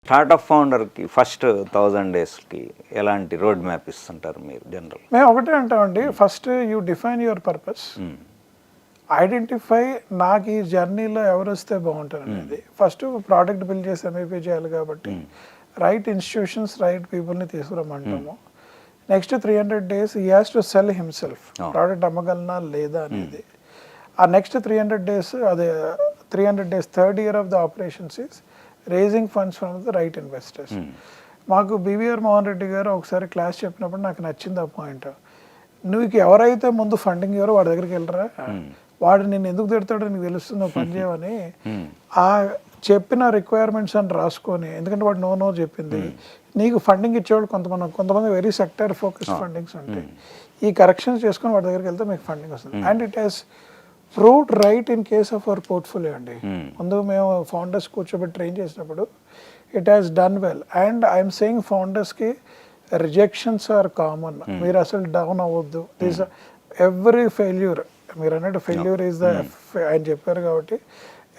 Startup ఫౌండర్కి first 1000 డేస్కి ఎలాంటి road map ఇస్తుంటారు మీరు జనరల్? మేము ఒకటే అంటామండి, first you define your purpose, identify నాకు ఈ జర్నీలో ఎవరు వస్తే బాగుంటారు అనేది. ఫస్ట్ ప్రోడక్ట్ బిల్డ్ చేసి ఎంఐపీ చేయాలి కాబట్టి రైట్ ఇన్స్టిట్యూషన్స్ రైట్ పీపుల్ని తీసుకురమ్మంటాము. Next 300 days he has to sell himself, product అమ్మగలనా లేదా అనేది. ఆ నెక్స్ట్ 300 days, అదే 300 days third year of the operations is raising funds from the right investors. మాకు బీవీఆర్ మోహన్ రెడ్డి గారు ఒకసారి క్లాస్ చెప్పినప్పుడు నాకు నచ్చింది ఆ పాయింట్. నువ్వు ఎవరైతే ముందు ఫండింగ్ ఇవ్వరో వాడి దగ్గరికి వెళ్ళరా, వాడు నేను ఎందుకు తిడతాడో నీకు తెలుస్తుందో పని చేయమని ఆ చెప్పిన రిక్వైర్మెంట్స్ అని రాసుకొని, ఎందుకంటే వాడు నో చెప్పింది. నీకు ఫండింగ్ ఇచ్చేవాళ్ళు కొంతమంది వెరీ సెక్టర్ ఫోకస్ ఫండింగ్స్ ఉంటాయి. ఈ కరెక్షన్స్ చేసుకొని వాడి దగ్గరికి వెళ్తే మీకు ఫండింగ్ వస్తుంది. And it has proved right in case of our portfolio అండి. ముందు మేము ఫౌండర్స్ కూర్చోబెట్టి ట్రైన్ చేసినప్పుడు it has done well. And I'm saying ఫౌండర్స్కి రిజెక్షన్స్ ఆర్ కామన్. మీరు అసలు డౌన్ అవ్వద్దు. దిస్ ఎవ్రీ ఫెయిల్యూర్, మీరు అన్నట్టు ఫెయిల్యూర్ ఈజ్ ద, ఆయన చెప్పారు కాబట్టి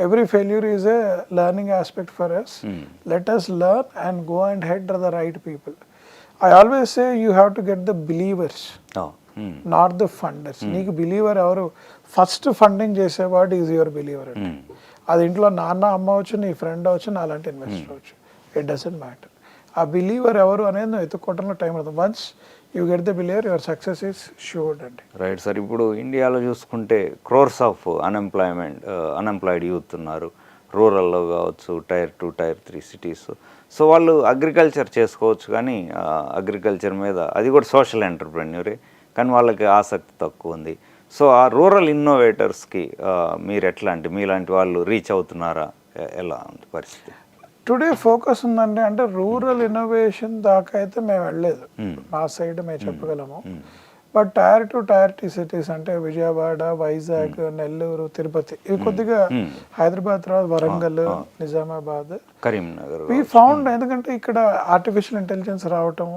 every failure is a learning aspect for us. Let us learn and go and head to the right people. I always say you have to get the believers, not the funders. నీకు believer ఎవరు, first funding చేసేవాడు is your believer అంటే. అది ఇంట్లో నాన్న అమ్మ అవచ్చు, నీ ఫ్రెండ్ అవచ్చు, నా అలాంటి ఇన్వెస్టర్ అవచ్చు, ఇట్ డజంట్ మ్యాటర్. ఆ బిలీవర్ ఎవరు అనేది నువ్వు ఎత్తుక్కోవడంలో టైం పడుతుంది. Once you get the believer, your success is assured అండి. Right sir. ఇప్పుడు ఇండియాలో చూసుకుంటే క్రోర్స్ ఆఫ్ అన్ఎంప్లాయిడ్ యూత్ ఉన్నారు, రూరల్లో కావచ్చు, Tier 2 Tier 3 సిటీస్. సో వాళ్ళు అగ్రికల్చర్ చేసుకోవచ్చు, కానీ అగ్రికల్చర్ మీద అది కూడా సోషల్ ఎంటర్ప్రెన్యూరే, కానీ వాళ్ళకి ఆసక్తి తక్కువ ఉంది. సో ఆ రూరల్ ఇన్నోవేటర్స్కి మీరు ఎట్లా అంటే మీలాంటి వాళ్ళు రీచ్ అవుతున్నారా, ఎలా ఉంది పరిస్థితి? టుడే ఫోకస్ ఉందండి, అంటే రూరల్ ఇన్నోవేషన్ దాకా అయితే మేము వెళ్ళలేదు, మా సైడ్ మేము చెప్పగలము. బట్ Tier 2 Tier 3 సిటీస్ అంటే విజయవాడ, వైజాగ్, నెల్లూరు, తిరుపతి, ఇవి కొద్దిగా హైదరాబాద్ తర్వాత వరంగల్, నిజామాబాద్, కరీంనగర్ వి ఫౌండ్. ఎందుకంటే ఇక్కడ ఆర్టిఫిషియల్ ఇంటెలిజెన్స్ రావటం,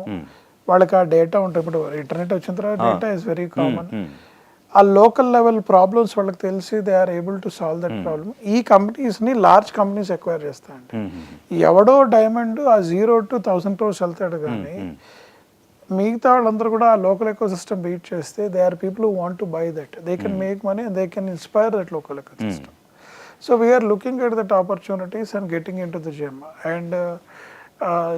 వాళ్ళకి ఆ డేటా ఉంటుంది. ఇప్పుడు ఇంటర్నెట్ వచ్చిన తర్వాత డేటా ఇస్ వెరీ కామన్. ఆ లోకల్ లెవెల్ ప్రాబ్లమ్స్ వాళ్ళకి తెలిసి they are able to solve that problem. ఈ కంపెనీస్ని లార్జ్ కంపెనీస్ ఎక్వైర్ చేస్తాయండి. ఎవడో డైమండ్ ఆ 0 to 1000 crores వెళ్తాడు, కానీ మిగతా వాళ్ళందరూ కూడా ఆ లోకల్ ఎకో సిస్టమ్ బీట్ చేస్తే they are people who want to buy that, they can make money and they can inspire that local ecosystem. So we're looking at that opportunities and getting into the gym. And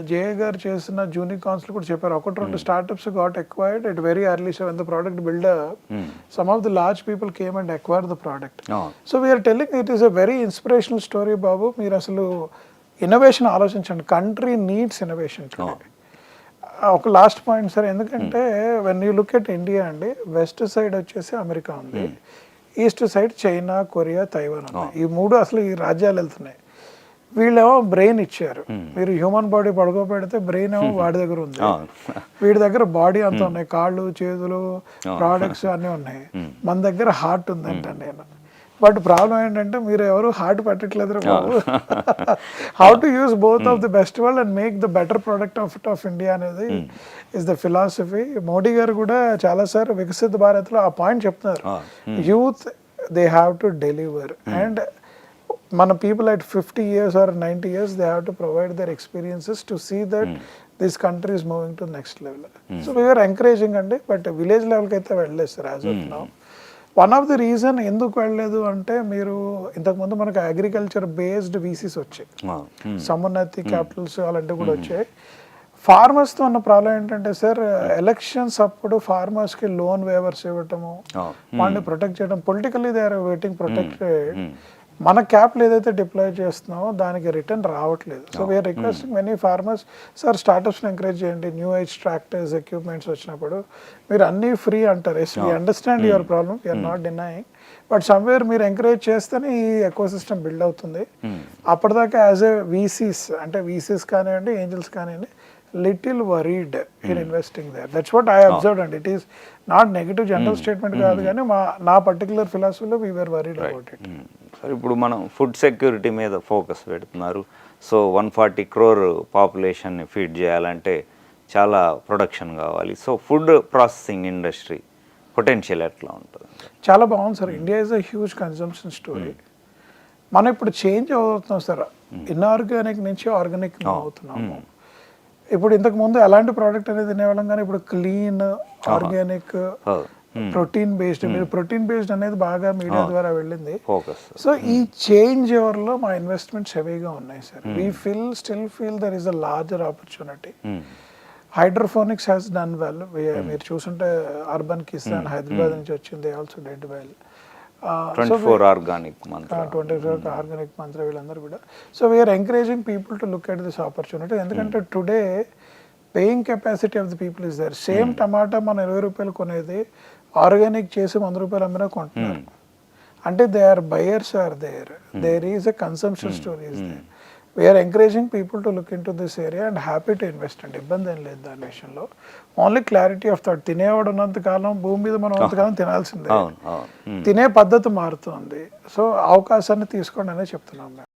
J గారు చేసిన junior council కూడా చెప్పారు, 1-2 startups got acquired at very early. So when the product build up, some of the large people came and acquire the product. So we're telling it is a very inspirational story బాబు. మీరు అసలు innovation ఆలోచించండి, country needs innovation. ఒక last point sir, ఎందుకంటే when you look at India అండి, west side వచ్చేసి America ఉంది, east side China, Korea, Taiwan ఉన్నాయి. ఈ మూడు అసలు ఈ రాజ్యాలు వెళ్తున్నాయి. వీళ్ళేమో బ్రెయిన్ ఇచ్చారు, మీరు హ్యూమన్ బాడీ పడుకోబెడితే బ్రెయిన్ ఏమో వాడి దగ్గర ఉంది, వీడి దగ్గర బాడీ అంతా ఉన్నాయి, కాళ్ళు, చేతులు, ప్రోడక్ట్స్ అన్నీ ఉన్నాయి. మన దగ్గర హార్ట్ ఉందంటే నేను. బట్ ప్రాబ్లం ఏంటంటే మీరు ఎవరు హార్ట్ పెట్టట్లేదు రా బాబు. How to use both of the best world and make the better product of India అనేది ఇస్ ద ఫిలాసఫీ. మోడీ గారు కూడా చాలాసార్లు వికసిత భారత్లో ఆ పాయింట్ చెప్తున్నారు, youth they have to deliver. And మన people at 50 years or 90 years, they have to provide their experiences to see that this country is moving to next level. So we are encouraging అండి, but village లెవెల్కి అయితే వెళ్ళలేదు sir as of now. One of the reason ఎందుకు వెళ్ళలేదు అంటే, మీరు ఇంతకుముందు మనకు అగ్రికల్చర్ బేస్డ్ వీసీస్ వచ్చాయి, సమున్నతి క్యాపిటల్స్ అలాంటివి కూడా వచ్చాయి. ఫార్మర్స్తో ఉన్న ప్రాబ్లం ఏంటంటే సార్, ఎలక్షన్స్ అప్పుడు ఫార్మర్స్కి లోన్ వేవర్స్ ఇవ్వటము, వాళ్ళని ప్రొటెక్ట్ చేయడం, politically they are waiting protected. మన క్యాపిటల్ ఏదైతే డిప్లాయ్ చేస్తున్నామో దానికి రిటర్న్ రావట్లేదు. So we're requesting many farmers, sir స్టార్టప్స్ని ఎంకరేజ్ చేయండి. న్యూ ఏజ్ ట్రాక్టర్స్, ఎక్విప్మెంట్స్ వచ్చినప్పుడు మీరు అన్నీ ఫ్రీ అంటారు. Yes, we understand your problem, we're not denying, but somewhere మీరు ఎంకరేజ్ చేస్తేనే ఈ ఎకో సిస్టమ్ బిల్డ్ అవుతుంది. అప్పటిదాకా యాజ్ ఏ వీసీస్, అంటే వీసీస్ కానివ్వండి, ఏంజల్స్ కానివ్వండి, little worried in investing there. That's what I observed and it is not negative general statement కాదు, కానీ నా పర్టికులర్ ఫిలాసఫీలో we were worried about it. Sir ఇప్పుడు మనం ఫుడ్ సెక్యూరిటీ మీద ఫోకస్ పెడుతున్నారు. సో 140 crore పాపులేషన్ని ఫీడ్ చేయాలంటే చాలా ప్రొడక్షన్ కావాలి. So food processing industry potential ఎట్లా ఉంటుంది? చాలా బాగుంది sir. India is a huge consumption story. మనం ఇప్పుడు చేంజ్ అవుతున్నాం సార్, ఇన్ఆర్గానిక్ నుంచి ఆర్గానిక్ అవుతున్నాము. ఇప్పుడు ఇంతకు ముందు ఎలాంటి ప్రోడక్ట్ అనేది తినేవాళ్ళం, కానీ ఇప్పుడు క్లీన్ ఆర్గానిక్ ప్రోటీన్ బేస్డ్, మీరు ప్రోటీన్ బేస్డ్ అనేది బాగా మీడియా ద్వారా వెళ్ళింది. ఫోకస్. సో ఈ చేంజ్ ఓవర్లో మా ఇన్వెస్ట్మెంట్స్ హెవీగా ఉన్నాయి sir. We still feel there is a larger opportunity. Hydroponics has done well. మీరు చూసుంటే అర్బన్ కిసాన్ హైదరాబాద్ నుంచి వచ్చింది, ఆల్సో డెడ్ వెల్. 24 ఆర్గానిక్ మంత్ర, 24 ఆర్గానిక్ మంత్ర, వీళ్ళందరూ కూడా. So we're encouraging people to look at this opportunity. ఎందుకంటే today paying capacity of the people is there. Same టమాటా మనం 20 రూపాయలు కొనేది ఆర్గానిక్ చేసి 100 రూపాయలు అమ్మినా కొంటున్నారు. అంటే they are buyers are there is a consumption story is there. We are encouraging people to look into this area and happy to invest అండి. ఇబ్బంది ఏం లేదు దాని విషయంలో. Only clarity of thought. తినేవాడు ఉన్నంత కాలం భూమి మీద మనం అంతకాలం తినాల్సిందే. తినే పద్ధతి మారుతుంది. సో అవకాశాన్ని తీసుకోండి అనే చెప్తున్నాం మేము.